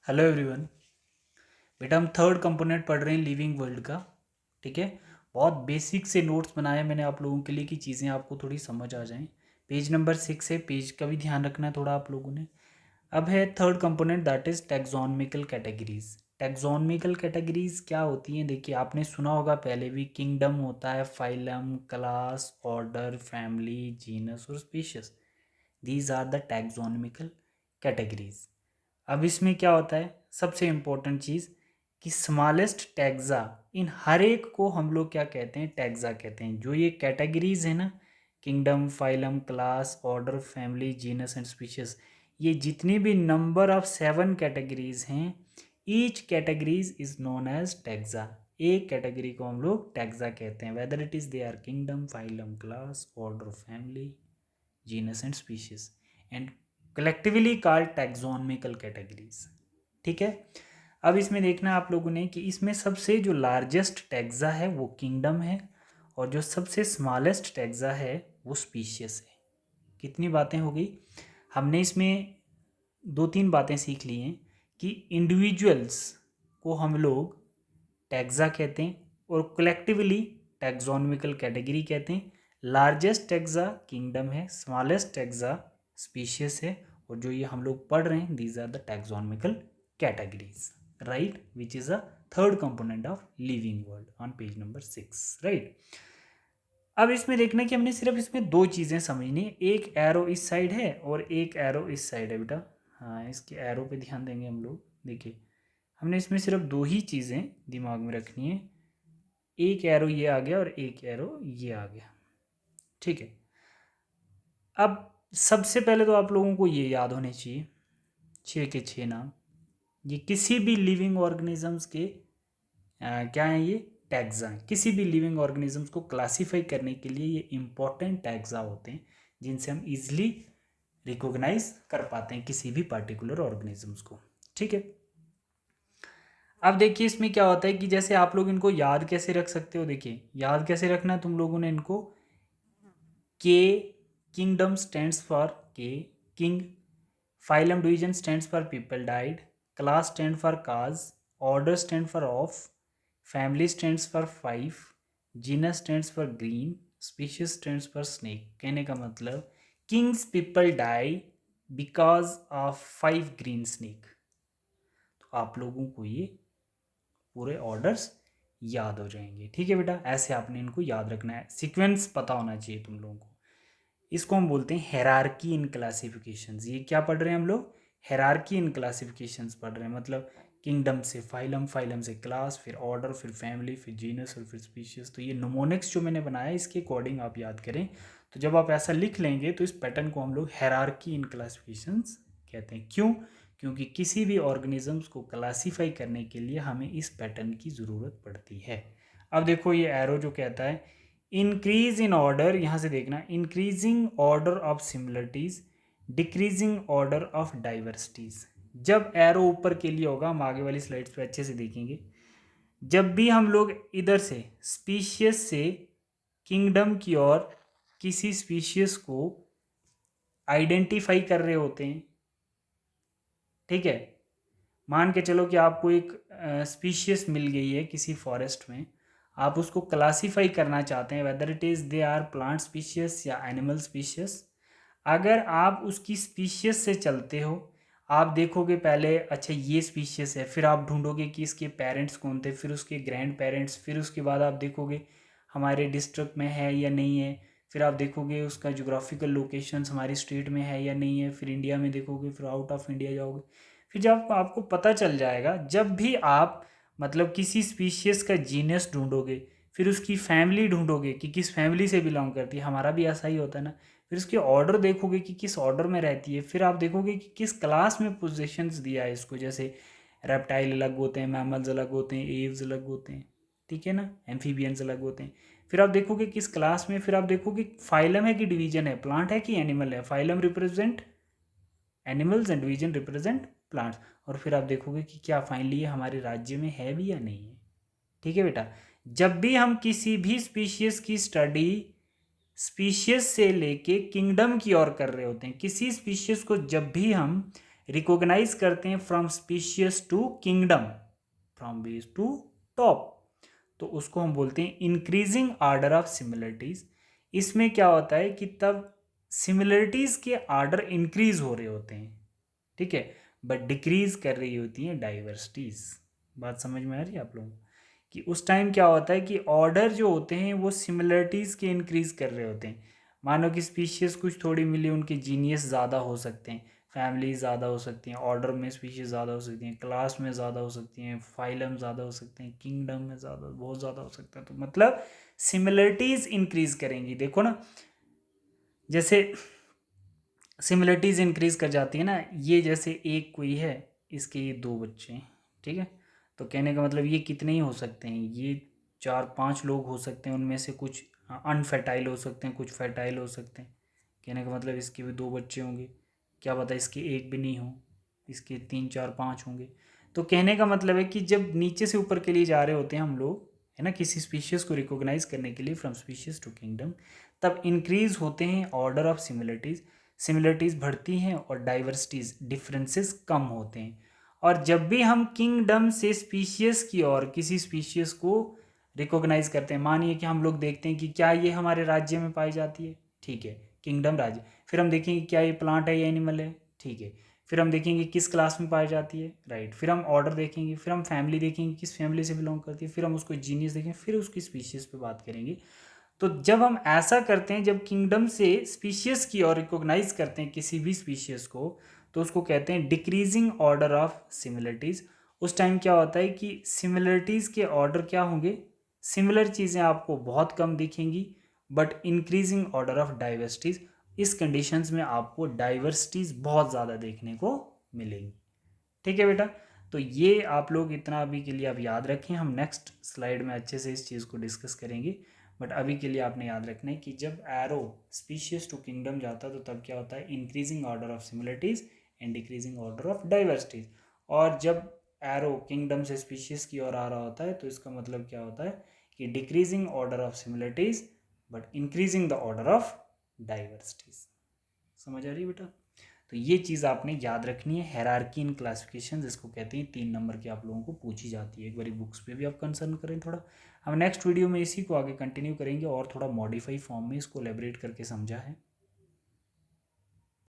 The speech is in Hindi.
Hello everyone. बेटा हम थर्ड कंपोनेंट पढ़ रहे हैं लिविंग वर्ल्ड का। ठीक है, बहुत बेसिक से नोट्स बनाए मैंने आप लोगों के लिए कि चीज़ें आपको थोड़ी समझ आ जाएं। पेज नंबर 6 है, पेज का भी ध्यान रखना है थोड़ा आप लोगों ने। अब है third component, that is taxonomical categories. Taxonomical categories क्या होती हैं? देखिए आपने सुना होगा पहले भी, किंगडम होता है, phylum, class, order, family, genus और species. These are the taxonomical categories. अब इसमें क्या होता है, सबसे इम्पोर्टेंट चीज़ कि स्मॉलेस्ट टैक्सा, इन हर एक को हम लोग क्या कहते हैं? टैक्सा कहते हैं। जो ये कैटेगरीज है ना, kingdom, phylum, class, order, family, genus and species, ये जितनी भी नंबर ऑफ 7 कैटेगरीज हैं, each categories is known as taxa. एक कैटेगरी को हम लोग टैक्सा कहते हैं, whether it is they are kingdom, phylum, class, order, family, genus and species, and collectively called taxonomical categories. ठीक है, अब इसमें देखना आप लोगों ने कि इसमें सबसे जो लार्जेस्ट टैक्सा है वो किंगडम है, और जो सबसे स्मॉलेस्ट टैक्सा है वो स्पीशीज है। कितनी बातें हो गई? हमने इसमें 2-3 बातें सीख ली हैं कि इंडिविजुअल्स को हम लोग टैक्सा कहते हैं और कलेक्टिवली टैक्सोनॉमिकल कैटेगरी कहते हैं। लार्जेस्ट टैक्सा किंगडम है, स्मॉलेस्ट टैक्सा स्पीशीज है, और जो ये हम लोग पढ़ रहे हैं these are the taxonomical categories, right, which is a third component of living world on page number 6, right. अब इसमें देखना कि हमने सिर्फ इसमें 2 चीज़ें समझनी है, एक एरो इस साइड है और एक एरो इस साइड है बेटा। हाँ, इसके एरो पे ध्यान देंगे हम लोग। देखिए हमने इसमें सिर्फ 2 ही चीज़ें दिमाग में रखनी है, एक एरो ये आ गया और एक एरो ये आ गया। ठीक है, अब सबसे पहले तो आप लोगों को ये याद होने चाहिए 6 के 6 नाम। ये किसी भी लिविंग ऑर्गेनिजम्स के क्या है, ये टैक्सा हैं। किसी भी लिविंग ऑर्गेनिजम्स को क्लासीफाई करने के लिए ये इंपॉर्टेंट टैक्सा होते हैं, जिनसे हम इजीली रिकॉग्नाइज कर पाते हैं किसी भी पार्टिकुलर ऑर्गेनिजम्स को। ठीक है, अब देखिए इसमें क्या होता है कि जैसे आप लोग इनको याद कैसे रख सकते हो। देखिए याद कैसे रखना है तुम लोगों ने इनको, K kingdom stands for K, king. Phylum division stands for people died, class stand for cause, order stand for of, family stands for 5, genus stands for green, species stands for snake. कहने का मतलब kings people die because of 5 green snake. तो आप लोगों को ये पूरे ऑर्डर्स याद हो जाएंगे। ठीक है बेटा, ऐसे आपने इनको याद रखना है, सीक्वेंस पता होना चाहिए तुम लोगों को। इसको हम बोलते हैं हेरारकी इन क्लासिफिकेशंस। ये क्या पढ़ रहे हैं हम लोग? हेरारकी इन क्लासिफिकेशंस पढ़ रहे हैं। मतलब किंगडम से फाइलम, फाइलम से क्लास, फिर ऑर्डर, फिर फैमिली, फिर जीनस और फिर स्पीशीज। तो ये नोमोनिक्स जो मैंने बनाया इसके अकॉर्डिंग आप याद करें। तो जब आप ऐसा लिख लेंगे तो इस पैटर्न को हम लोग हेरारकी इन क्लासिफिकेशंस कहते हैं। क्यों? क्योंकि किसी भी ऑर्गेनिजम्स को क्लासीफाई करने के लिए हमें इस पैटर्न की ज़रूरत पड़ती है। अब देखो ये एरो जो कहता है इंक्रीज इन ऑर्डर, यहाँ से देखना, increasing order of similarities, decreasing order of diversities. जब एरो ऊपर के लिए होगा, हम आगे वाली स्लाइड्स पे अच्छे से देखेंगे, जब भी हम लोग इधर से स्पीशीज से किंगडम की ओर किसी स्पीशीज को आइडेंटिफाई कर रहे होते हैं, ठीक है, मान के चलो कि आपको एक स्पीशीज मिल गई है किसी फॉरेस्ट में, आप उसको क्लासीफाई करना चाहते हैं whether it is they are plant species या एनिमल स्पीशीज। अगर आप उसकी स्पीशीज से चलते हो, आप देखोगे पहले अच्छा ये स्पीशीज है, फिर आप ढूंढोगे कि इसके पेरेंट्स कौन थे, फिर उसके ग्रैंड पेरेंट्स, फिर उसके बाद आप देखोगे हमारे डिस्ट्रिक्ट में है या नहीं है, फिर आप देखोगे उसका जोग्राफिकल लोकेशन हमारे स्टेट में है या नहीं है, फिर इंडिया में देखोगे, फिर आउट ऑफ इंडिया जाओगे। फिर जब आपको पता चल जाएगा, जब भी आप मतलब किसी स्पीशीज़ का जीनस ढूंढोगे, फिर उसकी फैमिली ढूंढोगे कि किस फैमिली से बिलोंग करती है, हमारा भी ऐसा ही होता है ना, फिर उसके ऑर्डर देखोगे कि किस ऑर्डर में रहती है, फिर आप देखोगे कि किस क्लास में पोजीशंस दिया है इसको, जैसे रेप्टाइल अलग होते हैं, मैमल्स अलग होते हैं, एव्स अलग होते हैं, ठीक है ना, एम्फीबियंस अलग होते हैं। फिर आप देखोगे किस क्लास में, फिर आप देखोगे फाइलम है कि डिवीजन है, प्लांट है कि एनिमल है, phylum represent animals and division represent plants, और फिर आप देखोगे कि क्या फाइनली ये हमारे राज्य में है भी या नहीं है। ठीक है बेटा, जब भी हम किसी भी स्पीशीज की स्टडी स्पीशीज से लेके किंगडम की ओर कर रहे होते हैं, किसी स्पीशीज को जब भी हम रिकॉग्नाइज करते हैं from species to kingdom, from base to top, तो उसको हम बोलते हैं इंक्रीजिंग आर्डर ऑफ सिमिलरिटीज। इसमें क्या होता है कि तब सिमिलरिटीज के आर्डर इंक्रीज हो रहे होते हैं, ठीक है, बट डिक्रीज कर रही होती है डाइवर्सिटीज। बात समझ में आ रही है आप लोगों को कि उस टाइम क्या होता है कि ऑर्डर जो होते हैं वो सिमिलरिटीज के इंक्रीज कर रहे होते हैं। मानो कि स्पीशीज कुछ थोड़ी मिली, उनके जीनियस ज़्यादा हो सकते हैं, फैमिलीज ज़्यादा हो सकती हैं, ऑर्डर में स्पीशीज ज़्यादा हो सकती हैं, क्लास में ज़्यादा हो सकती हैं, फाइलम ज़्यादा हो सकते हैं, किंगडम में ज़्यादा, बहुत ज़्यादा हो सकता है। तो मतलब सिमिलरिटीज इंक्रीज करेंगी। देखो ना, जैसे सिमिलरिटीज इंक्रीज कर जाती है ना, ये जैसे एक कोई है, इसके ये 2 बच्चे हैं, ठीक है, तो कहने का मतलब ये कितने ही हो सकते हैं, ये 4-5 लोग हो सकते हैं, उनमें से कुछ अनफर्टाइल हो सकते हैं, कुछ फर्टाइल हो सकते हैं। कहने का मतलब इसके भी 2 बच्चे होंगे, क्या पता इसके एक भी नहीं हो, इसके 3-4-5 होंगे। तो कहने का मतलब है कि जब नीचे से ऊपर के लिए जा रहे होते हैं हम लोग, है ना, किसी स्पीशीज़ को रिकॉग्नाइज करने के लिए फ्रॉम स्पीशीज़ टू किंगडम, तब इंक्रीज होते हैं ऑर्डर ऑफ सिमिलरिटीज़, सिमिलरिटीज़ बढ़ती हैं और डाइवर्सिटीज़, डिफरेंसेस कम होते हैं। और जब भी हम किंगडम से स्पीशीज़ की और किसी स्पीशीज़ को रिकॉग्नाइज करते हैं, मानिए कि हम लोग देखते हैं कि क्या ये हमारे राज्य में पाई जाती है, ठीक है, किंगडम राज्य, फिर हम देखेंगे क्या ये प्लांट है या एनिमल है, ठीक है, फिर हम देखेंगे किस क्लास में पाई जाती है, राइट, फिर हम ऑर्डर देखेंगे, फिर हम फैमिली देखेंगे किस फैमिली से बिलोंग करती है, फिर हम उसको जीनियस देखेंगे, फिर उसकी स्पीशीज़ पे बात करेंगे। तो जब हम ऐसा करते हैं, जब किंगडम से स्पीशीज की और रिकॉग्नाइज करते हैं किसी भी स्पीशीज को, तो उसको कहते हैं डिक्रीजिंग ऑर्डर ऑफ सिमिलरिटीज। उस टाइम क्या होता है कि सिमिलरिटीज के ऑर्डर क्या होंगे, सिमिलर चीज़ें आपको बहुत कम दिखेंगी, but increasing order of diversities, इस कंडीशंस में आपको डाइवर्सिटीज बहुत ज़्यादा देखने को मिलेंगी। ठीक है बेटा, तो ये आप लोग इतना अभी के लिए आप याद रखें, हम नेक्स्ट स्लाइड में अच्छे से इस चीज़ को डिस्कस करेंगे। बट अभी के लिए आपने याद रखना है कि जब एरो स्पीशीज टू किंगडम जाता है तो तब क्या होता है, increasing order of similarities and decreasing order of diversities. और जब एरो किंगडम से स्पीशीज की ओर आ रहा होता है तो इसका मतलब क्या होता है कि decreasing order of similarities but increasing the order of diversities. समझ आ रही है बेटा? तो ये चीज़ आपने याद रखनी है, हायरार्की इन क्लासिफिकेशन जिसको कहते हैं, 3 नंबर की आप लोगों को पूछी जाती है। एक बार बुक्स पे भी आप कंसर्न करें थोड़ा। हम नेक्स्ट वीडियो में इसी को आगे कंटिन्यू करेंगे और थोड़ा मॉडिफाई फॉर्म में इसको एलेबरेट करके समझा है।